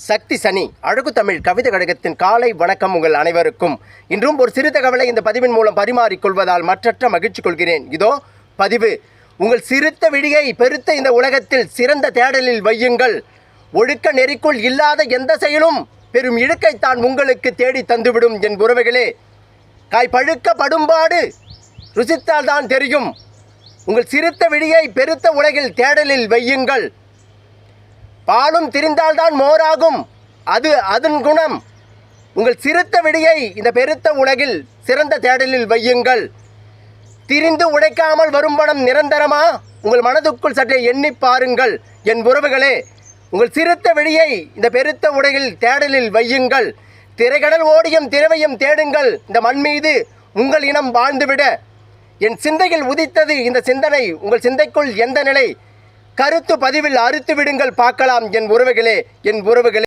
சக்தி சனி அழகு தமிழ் கவிதை கழகத்தின் காலை வணக்கம் உங்கள் அனைவருக்கும். இன்றும் ஒரு சிறு தகவலை இந்த பதிவின் மூலம் பரிமாறிக்கொள்வதால் மற்றற்ற மகிழ்ச்சி கொள்கிறேன். இதோ பதிவு. உங்கள் சிறுத்த விழியை பெருத்த இந்த உலகத்தில் சிறந்த தேடலில் வையுங்கள். ஒழுக்க நெறிக்குள் இல்லாத எந்த செயலும் பெரும் இழுக்கைத்தான் உங்களுக்கு தேடி தந்துவிடும். என் உறவுகளே, காய் பழுக்க படும்பாடு ருசித்தால் தான் தெரியும். உங்கள் சிறுத்த விழியை பெருத்த உலகில் தேடலில் வையுங்கள். பாலும் திரிந்தால்தான் மோராகும், அது அதன் குணம். உங்கள் சிறுத்த விடியை இந்த பெருத்த உலகில் சிறந்த தேடலில் வையுங்கள். திரிந்து உழைக்காமல் வரும் பணம் நிரந்தரமா? உங்கள் மனதுக்குள் சற்றே எண்ணி பாருங்கள். என் உறவுகளே, உங்கள் சிறுத்த விடியை இந்த பெருத்த உலகில் தேடலில் வையுங்கள். திரைக்கடல் ஓடியும் திரவையும் தேடுங்கள். இந்த மண் மீது உங்கள் இனம் வாழ்ந்துவிட என் சிந்தையில் உதித்தது இந்த சிந்தனை. உங்கள் சிந்தைக்குள் எந்த நிலை? கருத்து பதிவில் அறுத்து விடுங்கள், பார்க்கலாம். என் உறவுகளே.